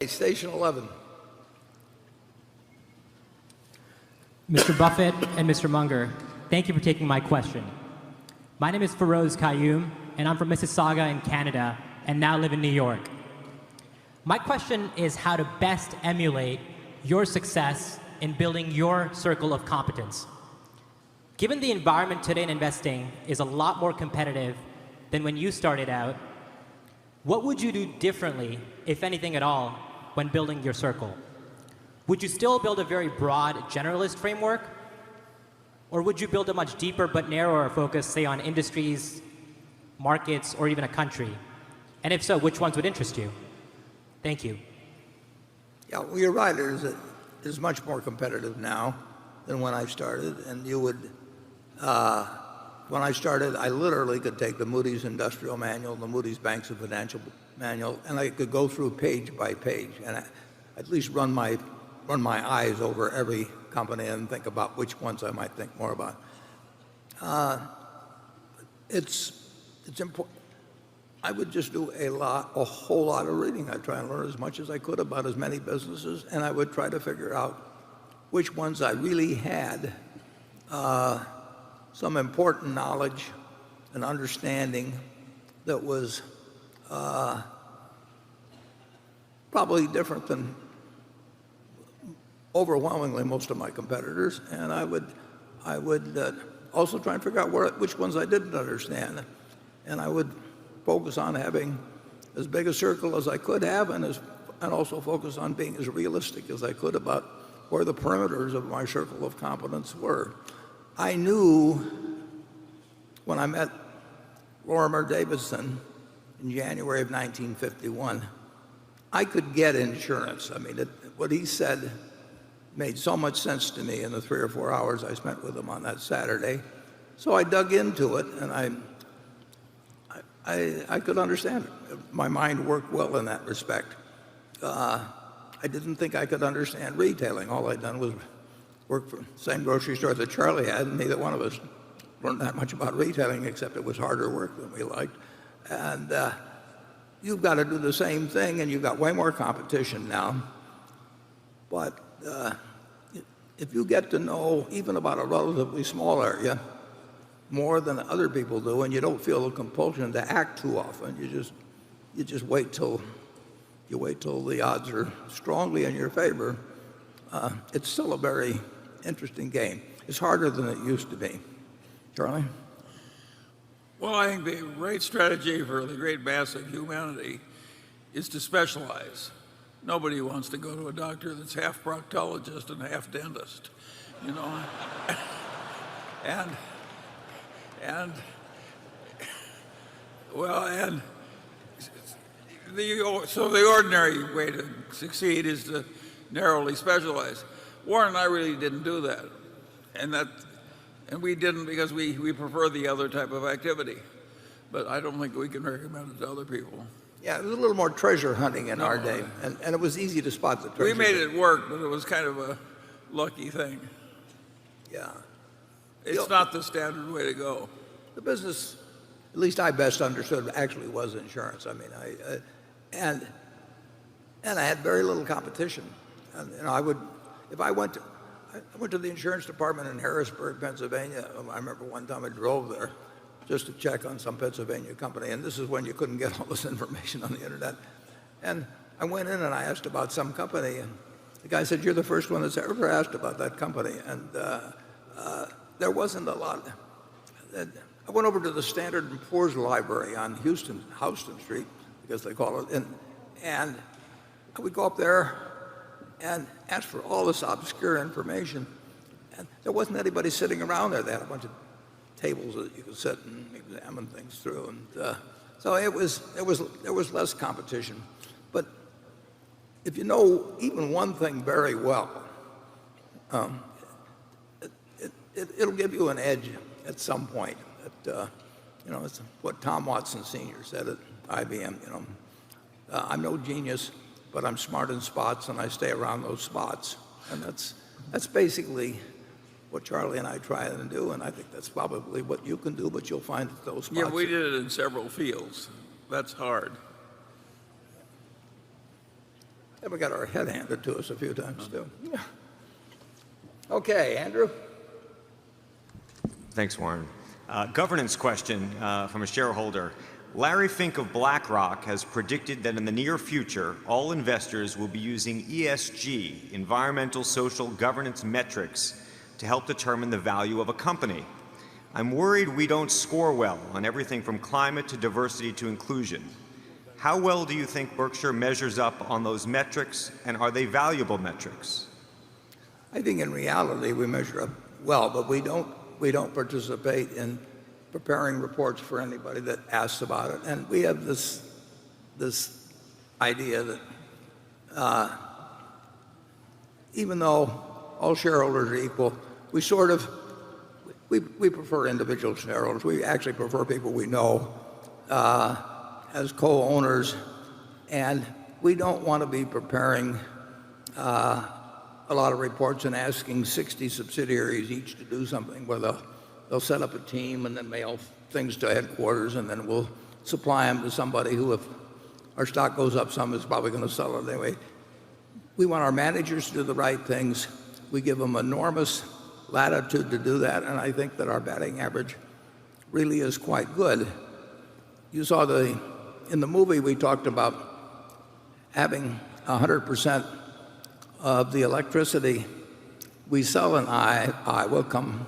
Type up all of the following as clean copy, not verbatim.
Station 11. Mr. Buffett and Mr. Munger, thank you for taking my question. My name is Feroz Qayyum, and I'm from Mississauga in Canada, and now live in New York. My question is how to best emulate your success in building your circle of competence. Given the environment today in investing is a lot more competitive than when you started out, what would you do differently, if anything at all, when building your circle? Would you still build a very broad generalist framework? Or would you build a much deeper but narrower focus, say on industries, markets, or even a country? And if so, which ones would interest you? Thank you. Yeah, well, you're right. It is much more competitive now than when I started. And you would, when I started, I literally could take the Moody's Industrial Manual, the Moody's Banks and Financial Manual, and I could go through page by page and at least run my eyes over every company and think about which ones I might think more about. It's important. I would just do a whole lot of reading. I'd try and learn as much as I could about as many businesses, and I would try to figure out which ones I really had some important knowledge and understanding that was probably different than overwhelmingly most of my competitors, and I would also try and figure out which ones I didn't understand, and I would focus on having as big a circle as I could have, and also focus on being as realistic as I could about where the perimeters of my circle of competence were. I knew when I met Lorimer Davidson in January of 1951, I could get insurance. I mean, what he said made so much sense to me in the 3 or 4 hours I spent with him on that Saturday. So I dug into it, and I could understand it. My mind worked well in that respect. I didn't think I could understand retailing. All I'd done was work for the same grocery store that Charlie had, and neither one of us learned that much about retailing, except it was harder work than we liked. And you've got to do the same thing, and you've got way more competition now. But if you get to know even about a relatively small area more than other people do, and you don't feel the compulsion to act too often, you just wait till the odds are strongly in your favor. It's still a very interesting game. It's harder than it used to be. Charlie? Well, I think the right strategy for the great mass of humanity is to specialize. Nobody wants to go to a doctor that's half proctologist and half dentist, you know. So the ordinary way to succeed is to narrowly specialize. Warren and I really didn't do that, and we didn't because we prefer the other type of activity. But I don't think we can recommend it to other people. Yeah, it was a little more treasure hunting in our day, and it was easy to spot the treasure. We made it work, but it was kind of a lucky thing. Yeah. It's not the standard way to go. The business, at least I best understood, actually was insurance. I mean, and I had very little competition. And I went to the insurance department in Harrisburg, Pennsylvania. I remember one time I drove there just to check on some Pennsylvania company, and this is when you couldn't get all this information on the internet. And I went in and I asked about some company, and the guy said, "You're the first one that's ever asked about that company." And there wasn't a lot. I went over to the Standard & Poor's library on Houston Street, because they call it, and I would go up there and ask for all this obscure information, and there wasn't anybody sitting around there. They had a bunch of tables that you could sit and examine things through, and so there was less competition. But if you know even one thing very well, it'll give you an edge at some point. It's what Tom Watson Sr. said at IBM. I'm no genius, but I'm smart in spots, and I stay around those spots. And that's basically what Charlie and I try to do, and I think that's probably what you can do, but you'll find that those spots. Yeah, we did it in several fields. That's hard. And we got our head handed to us a few times, too. Yeah. Okay, Andrew. Thanks, Warren. Governance question from a shareholder. Larry Fink of BlackRock has predicted that in the near future, all investors will be using ESG, environmental social governance metrics, to help determine the value of a company. I'm worried we don't score well on everything from climate to diversity to inclusion. How well do you think Berkshire measures up on those metrics, and are they valuable metrics? I think in reality we measure up well, but we don't participate in preparing reports for anybody that asks about it. And we have this idea that even though all shareholders are equal, we prefer individual shareholders. We actually prefer people we know as co-owners, and we don't want to be preparing a lot of reports and asking 60 subsidiaries each to do something where they'll set up a team and then mail things to headquarters, and then we'll supply them to somebody who, if our stock goes up some, is probably going to sell it anyway. We want our managers to do the right things. We give them enormous latitude to do that, and I think that our batting average really is quite good. You saw in the movie we talked about having 100% of the electricity we sell in Iowa come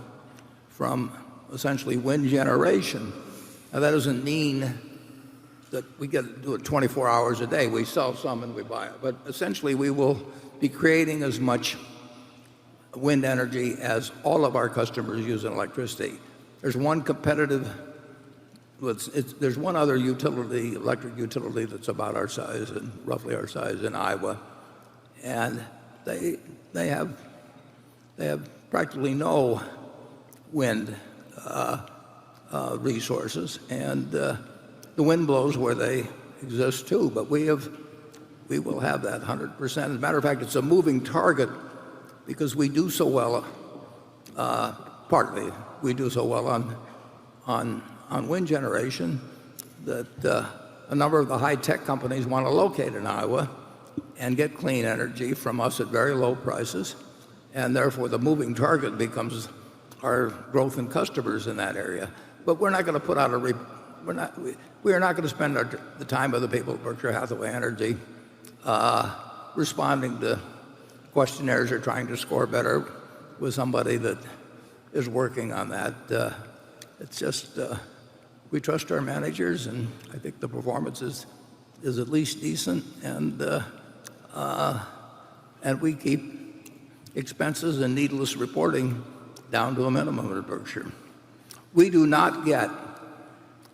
from essentially wind generation. Now that doesn't mean that we get to do it 24 hours a day. We sell some and we buy it. But essentially we will be creating as much wind energy as all of our customers use in electricity. There's one there's one other utility, electric utility, that's about our size and roughly our size in Iowa, and they have practically no wind resources, and the wind blows where they exist too. But we will have that 100%. As a matter of fact, it's a moving target because we do so well. Partly, we do so well on wind generation that a number of the high-tech companies want to locate in Iowa and get clean energy from us at very low prices, and therefore the moving target becomes our growth in customers in that area. But we're not going to put out we are not going to spend the time of the people at Berkshire Hathaway Energy responding to questionnaires or trying to score better with somebody that is working on that. It's just we trust our managers, and I think the performance is at least decent, and we keep expenses and needless reporting down to a minimum at Berkshire. We do not get,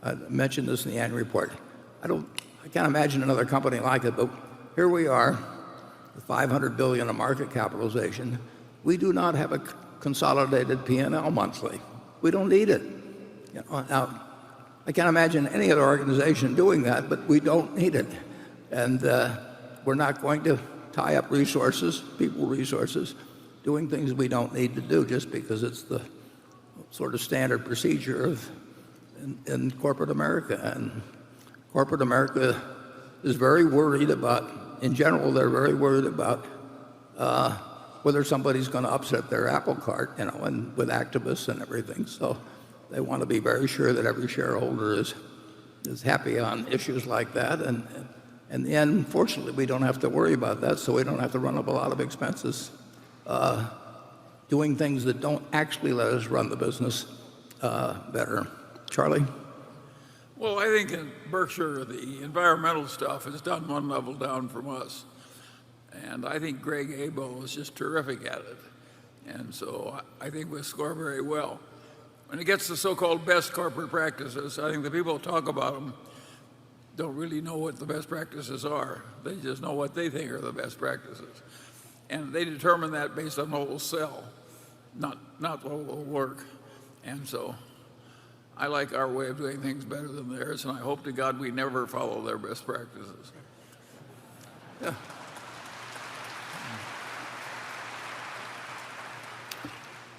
I mentioned this in the annual report, I can't imagine another company like it, but here we are, with $500 billion of market capitalization. We do not have a consolidated P&L monthly. We don't need it. Now, I can't imagine any other organization doing that, but we don't need it. And we're not going to tie up resources, people resources, doing things we don't need to do just because it's the sort of standard procedure in corporate America. And corporate America is very worried about, in general, they're very worried about whether somebody's going to upset their apple cart, and with activists and everything. So they want to be very sure that every shareholder is happy on issues like that. And in the end, fortunately, we don't have to worry about that, so we don't have to run up a lot of expenses doing things that don't actually let us run the business better. Charlie? Well, I think in Berkshire, the environmental stuff is done one level down from us. And I think Greg Abel is just terrific at it. And so I think we score very well. When it gets to so-called best corporate practices, I think the people who talk about them don't really know what the best practices are. They just know what they think are the best practices. And they determine that based on what will sell, not what will work. And so I like our way of doing things better than theirs, and I hope to God we never follow their best practices. Yeah.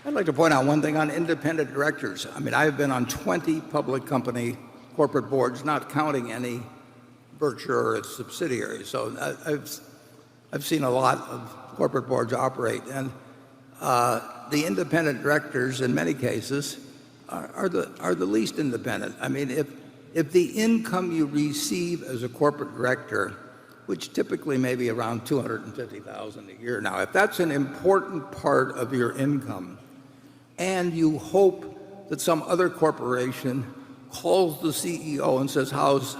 I'd like to point out one thing on independent directors. I mean, I've been on 20 public company corporate boards, not counting any Berkshire or its subsidiaries. So I've seen a lot of corporate boards operate, and the independent directors, in many cases, are the least independent. I mean, if the income you receive as a corporate director, which typically may be around $250,000 a year now, if that's an important part of your income, and you hope that some other corporation calls the CEO and says, "How's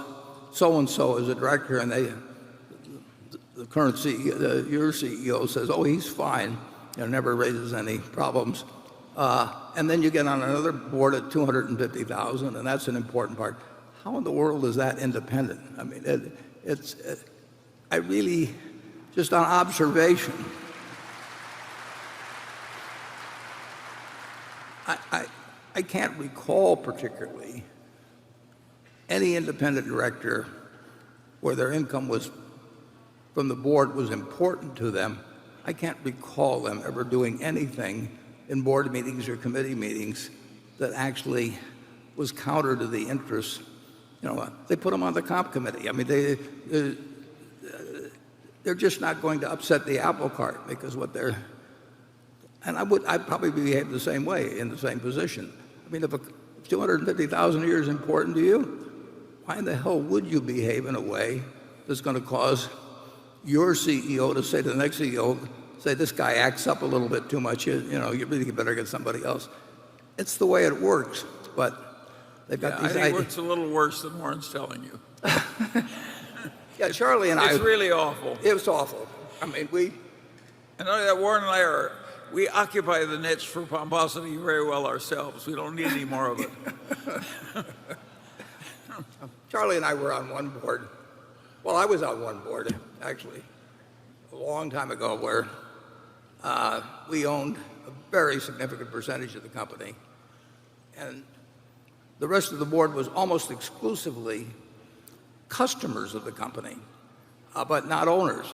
so-and-so as a director?" and the current CEO, your CEO says, "Oh, he's fine," never raises any problems. And then you get on another board at 250,000, and that's an important part. How in the world is that independent? I mean, I really, just on observation, I can't recall particularly any independent director where their income was from the board was important to them. I can't recall them ever doing anything in board meetings or committee meetings that actually was counter to the interests. They put them on the comp committee. I mean, they're just not going to upset the apple cart because what they're. And I'd probably behave the same way in the same position. I mean, if 250,000 a year is important to you, why in the hell would you behave in a way that's going to cause your CEO to say to the next CEO, say, "This guy acts up a little bit too much. You really better get somebody else." It's the way it works, but they've got these I think ideas. it's a little worse than Warren's telling you. Yeah, Charlie and I. It's really awful. It was awful. I mean, And not only that, Warren and I we occupy the niche for pomposity very well ourselves. We don't need any more of it. Charlie and I were on one board. Well, I was on one board, actually, a long time ago, where we owned a very significant percentage of the company. And the rest of the board was almost exclusively customers of the company, but not owners.